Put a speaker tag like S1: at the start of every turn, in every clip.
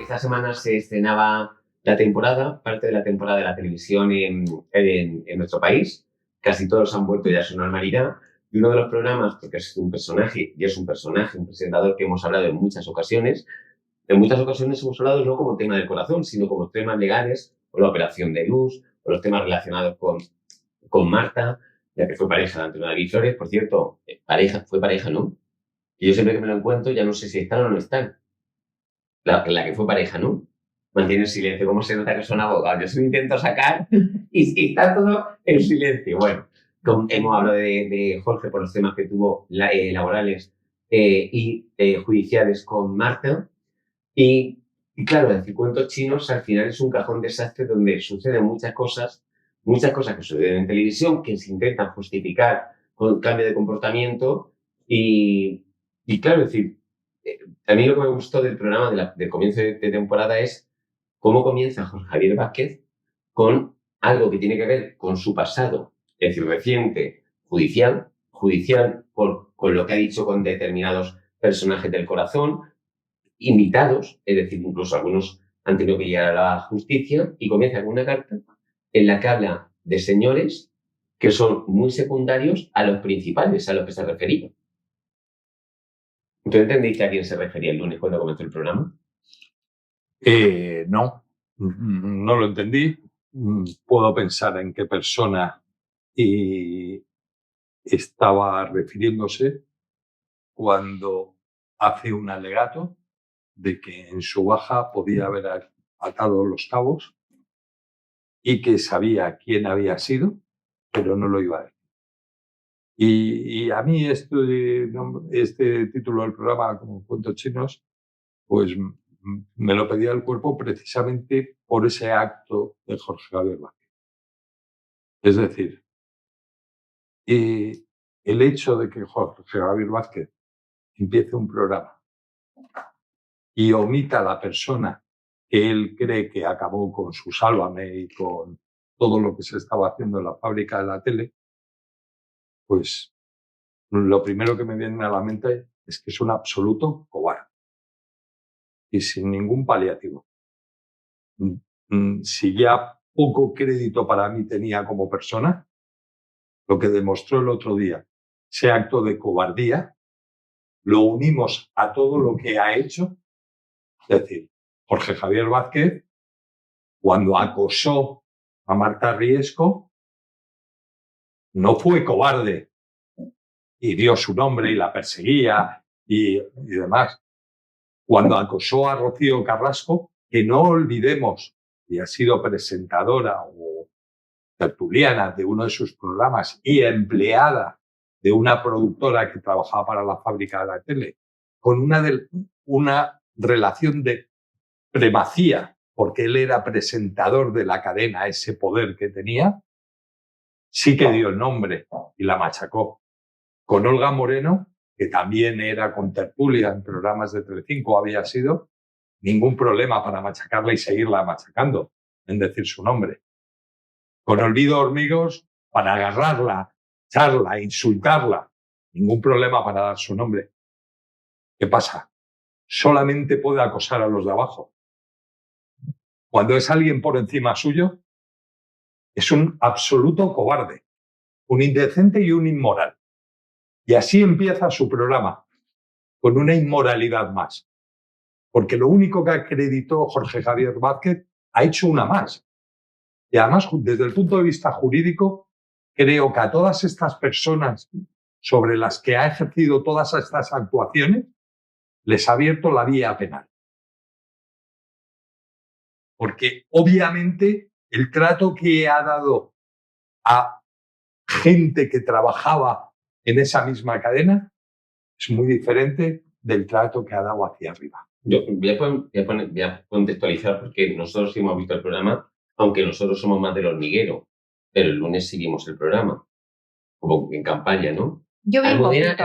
S1: esta semana se estrenaba la temporada, parte de la temporada de la televisión en nuestro país. Casi todos han vuelto ya a su normalidad. Y uno de los programas, porque es un personaje, un presentador que hemos hablado en muchas ocasiones hemos hablado no como tema del corazón, sino como temas legales, o la operación de luz, o los temas relacionados con Marta, la que fue pareja de Antonio David Flores. Por cierto, fue pareja, ¿no? Y yo siempre que me lo encuentro ya no sé si están o no están. La que fue pareja, ¿no? Mantiene el silencio. ¿Cómo se nota que son abogados? Yo se lo intento sacar y está todo en silencio. Bueno, hemos hablado de Jorge por los temas que tuvo laborales y judiciales con Marta. Y claro, decir cuentos chinos al final es un cajón desastre donde suceden muchas cosas que suceden en televisión, que se intentan justificar con cambio de comportamiento. Y claro, es decir, a mí lo que me gustó del programa del comienzo de temporada es cómo comienza Jorge Javier Vázquez con algo que tiene que ver con su pasado, es decir, reciente, judicial con lo que ha dicho con determinados personajes del corazón, invitados, es decir, incluso algunos han tenido que llegar a la justicia, y comienza con una carta en la que habla de señores que son muy secundarios a los principales, a los que se refería. ¿Tú entendiste a quién se refería el lunes cuando comenzó el programa?
S2: No lo entendí. Puedo pensar en qué persona estaba refiriéndose cuando hace un alegato de que en su baja podía haber atado los cabos y que sabía quién había sido, pero no lo iba a decir. Y a mí este título del programa, como Cuentos Chinos, pues me lo pedía el cuerpo precisamente por ese acto de Jorge Javier Vázquez. Es decir, el hecho de que Jorge Javier Vázquez empiece un programa y omita a la persona que él cree que acabó con su Sálvame y con todo lo que se estaba haciendo en la fábrica de la tele, pues lo primero que me viene a la mente es que es un absoluto cobarde y sin ningún paliativo. Si ya poco crédito para mí tenía como persona, lo que demostró el otro día, ese acto de cobardía, lo unimos a todo lo que ha hecho. Es decir, Jorge Javier Vázquez, cuando acosó a Marta Riesco, no fue cobarde y dio su nombre y la perseguía y demás. Cuando acosó a Rocío Carrasco, que no olvidemos, y ha sido presentadora o tertuliana de uno de sus programas y empleada de una productora que trabajaba para la fábrica de la tele, con una relación de primacía, porque él era presentador de la cadena, ese poder que tenía, sí que dio el nombre y la machacó. Con Olga Moreno, que también era contertulia en programas de Telecinco, había sido, ningún problema para machacarla y seguirla machacando en decir su nombre. Con Olvido Hormigos, para agarrarla, echarla, insultarla, ningún problema para dar su nombre. ¿Qué pasa? Solamente puede acosar a los de abajo. Cuando es alguien por encima suyo, es un absoluto cobarde, un indecente y un inmoral. Y así empieza su programa, con una inmoralidad más. Porque lo único que acreditó Jorge Javier Vázquez ha hecho una más. Y además, desde el punto de vista jurídico, creo que a todas estas personas sobre las que ha ejercido todas estas actuaciones, les ha abierto la vía penal. Porque obviamente el trato que ha dado a gente que trabajaba en esa misma cadena es muy diferente del trato que ha dado hacia arriba.
S1: Yo voy a contextualizar, porque nosotros sí hemos visto el programa, aunque nosotros somos más del hormiguero, pero el lunes sí vimos el programa, como en campaña, ¿no?
S3: Yo vi un poquito.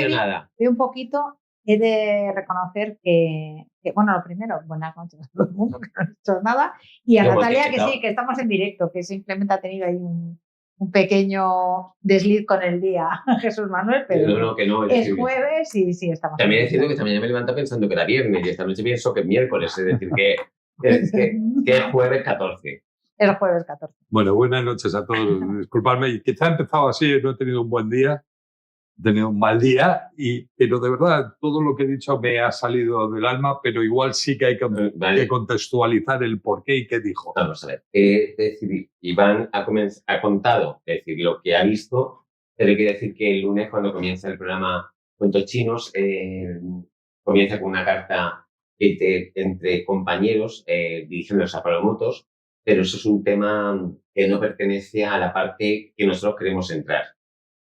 S1: Nada.
S3: Vi un poquito. He de reconocer que, bueno, lo primero, buenas noches a todo el mundo, que no he hecho nada, y a Natalia, que sí, que estamos en directo, que simplemente ha tenido ahí un pequeño desliz con el día, Jesús Manuel, pero
S1: No, que no.
S3: es jueves y sí, estamos.
S1: También es cierto que esta mañana me levanto pensando que era viernes y esta noche pienso que es miércoles, es decir, que es jueves 14.
S3: Es jueves 14.
S2: Bueno, buenas noches a todos. Disculpadme, quizá he empezado así, no he tenido un buen día, he tenido un mal día, pero de verdad todo lo que he dicho me ha salido del alma, pero igual sí que hay que contextualizar el por qué y qué dijo.
S1: Vamos a ver. Es decir, Iván ha contado, es decir, lo que ha visto, pero hay que decir que el lunes, cuando comienza el programa Cuentos Chinos, comienza con una carta entre compañeros dirigiéndose a Palomotos, pero eso es un tema que no pertenece a la parte que nosotros queremos entrar.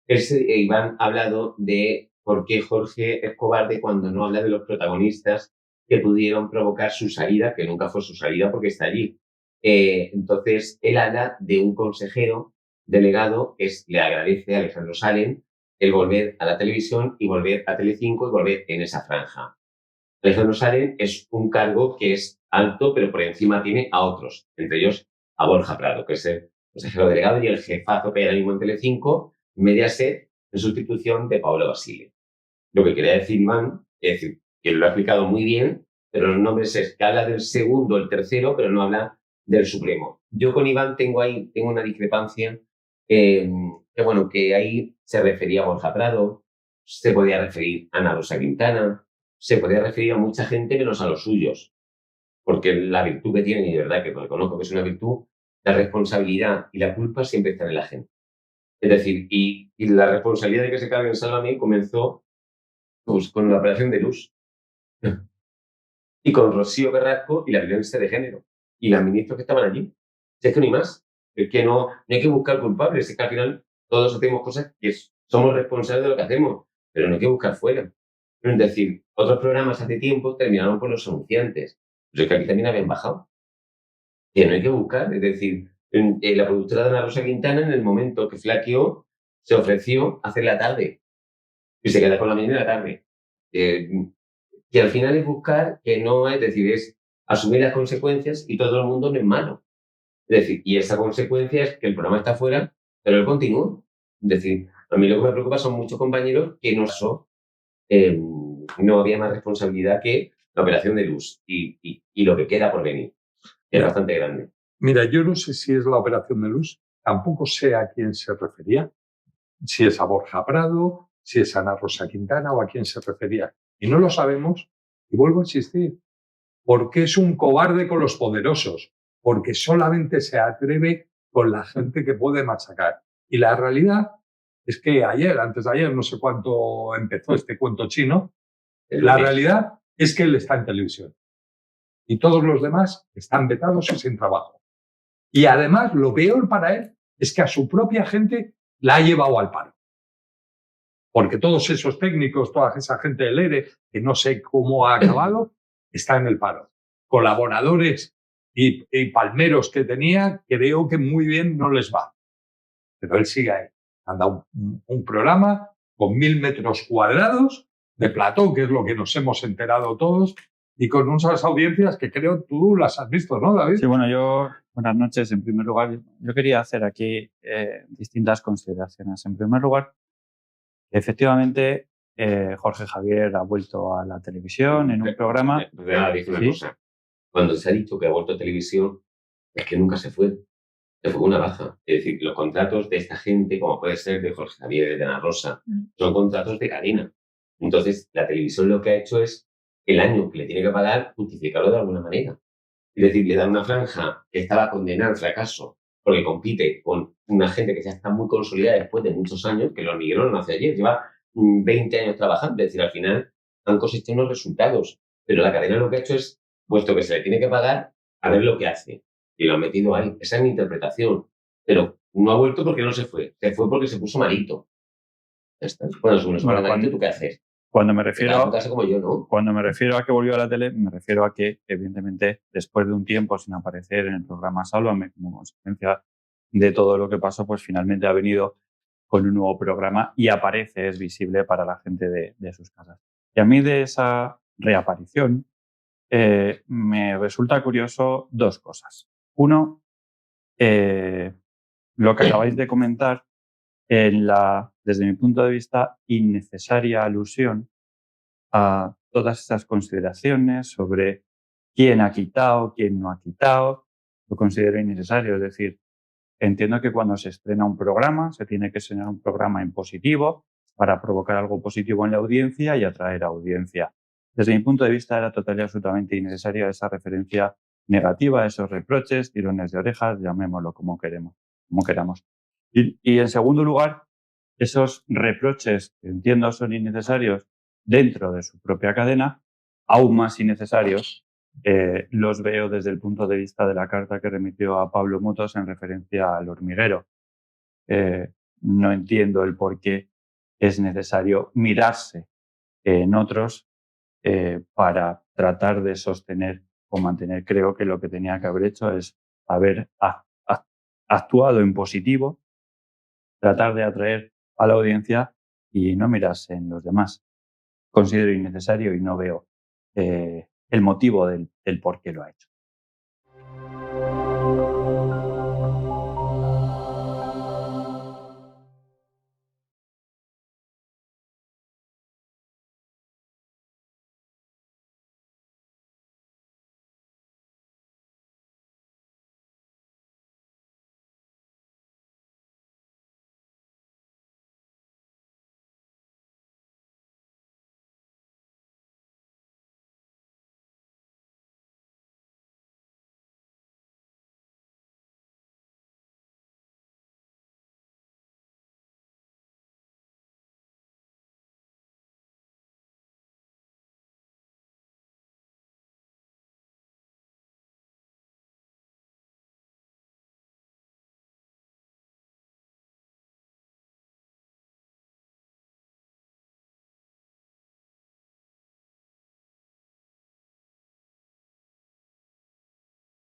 S1: Iván ha hablado de por qué Jorge es cobarde cuando no habla de los protagonistas que pudieron provocar su salida, que nunca fue su salida porque está allí. Entonces, él habla de un consejero delegado que le agradece a Alejandro Salem el volver a la televisión y volver a Telecinco y volver en esa franja. Alejandro Salem es un cargo que es alto, pero por encima tiene a otros, entre ellos a Borja Prado, que es el consejero delegado y el jefazo que hay ahora mismo en Telecinco, Mediaset, en sustitución de Paula Basile. Lo que quería decir Iván es decir, que lo ha explicado muy bien, pero los nombres es que habla del segundo, el tercero, pero no habla del supremo. Yo con Iván tengo una discrepancia, que ahí se refería a Borja Prado, se podía referir a Ana Rosa Quintana, se podía referir a mucha gente menos a los suyos, porque la virtud que tienen, y de verdad que reconozco que es una virtud, la responsabilidad y la culpa siempre están en la gente. Es decir, y la responsabilidad de que se carguen Sálvame comenzó pues, con la operación de Luz y con Rocío Carrasco y la violencia de género y los ministros que estaban allí. Es que no hay más. Es que no hay que buscar culpables. Es que al final todos hacemos cosas que somos responsables de lo que hacemos, pero no hay que buscar fuera. Es decir, otros programas hace tiempo terminaron por los anunciantes. Pero es que aquí también habían bajado. Que no hay que buscar. Es decir, la productora de Ana Rosa Quintana, en el momento que flaqueó, se ofreció a hacer la tarde. Y se queda con la mañana y la tarde. Y al final es buscar que no, es decir, es asumir las consecuencias y todo el mundo no es malo. Es decir, y esa consecuencia es que el programa está fuera, pero él continúa. Es decir, a mí lo que me preocupa son muchos compañeros que no había más responsabilidad que la operación de Luz y lo que queda por venir. Es bastante grande.
S2: Mira, yo no sé si es la operación de Luz, tampoco sé a quién se refería, si es a Borja Prado, si es a Ana Rosa Quintana o a quién se refería. Y no lo sabemos, y vuelvo a insistir, porque es un cobarde con los poderosos, porque solamente se atreve con la gente que puede machacar. Y la realidad es que antes de ayer, no sé cuánto empezó este cuento chino, la realidad es que él está en televisión. Y todos los demás están vetados y sin trabajo. Y además, lo peor para él es que a su propia gente la ha llevado al paro. Porque todos esos técnicos, toda esa gente del ERE, que no sé cómo ha acabado, está en el paro. Colaboradores y palmeros que tenía, creo que muy bien no les va. Pero él sigue ahí. Anda un programa con 1000 metros cuadrados de plató, que es lo que nos hemos enterado todos, y con unas audiencias que creo tú las has visto, ¿no, David?
S4: Sí, bueno, buenas noches. En primer lugar, yo quería hacer aquí distintas consideraciones. En primer lugar, efectivamente, Jorge Javier ha vuelto a la televisión en un programa.
S1: Dice una cosa. Cuando se ha dicho que ha vuelto a televisión, es que nunca se fue. Se fue una baja. Es decir, los contratos de esta gente, como puede ser de Jorge Javier, de Ana Rosa, son contratos de cadena. Entonces, la televisión lo que ha hecho es el año que le tiene que pagar, justificarlo de alguna manera. Es decir, le dan una franja que estaba condenada al fracaso porque compite con una gente que ya está muy consolidada después de muchos años, que los hormiguero no hace ayer, lleva 20 años trabajando. Es decir, al final han cosechado unos resultados, pero la cadena lo que ha hecho es, puesto que se le tiene que pagar, a ver lo que hace. Y lo han metido ahí. Esa es mi interpretación. Pero no ha vuelto porque no se fue. Se fue porque se puso malito. Ya está. Bueno, si uno se pone malito, ¿tú qué haces?
S4: Cuando me refiero
S1: como yo, ¿no?
S4: Cuando me refiero a que volvió a la tele, me refiero a que, evidentemente, después de un tiempo sin aparecer en el programa Sálvame, como consecuencia de todo lo que pasó, pues finalmente ha venido con un nuevo programa y aparece, es visible para la gente de sus casas. Y a mí de esa reaparición me resulta curioso dos cosas. Uno, lo que acabáis de comentar en la, desde mi punto de vista, innecesaria alusión a todas estas consideraciones sobre quién ha quitado, quién no ha quitado, lo considero innecesario. Es decir, entiendo que cuando se estrena un programa, se tiene que estrenar un programa en positivo para provocar algo positivo en la audiencia y atraer audiencia. Desde mi punto de vista era total y absolutamente innecesaria esa referencia negativa, esos reproches, tirones de orejas, llamémoslo como queramos. Y en segundo lugar, esos reproches que entiendo son innecesarios dentro de su propia cadena, aún más innecesarios, los veo desde el punto de vista de la carta que remitió a Pablo Motos en referencia al hormiguero. No entiendo el por qué es necesario mirarse en otros para tratar de sostener o mantener. Creo que lo que tenía que haber hecho es haber actuado en positivo, tratar de atraer a la audiencia y no mirarse en los demás. Considero innecesario y no veo el motivo del por qué lo ha hecho.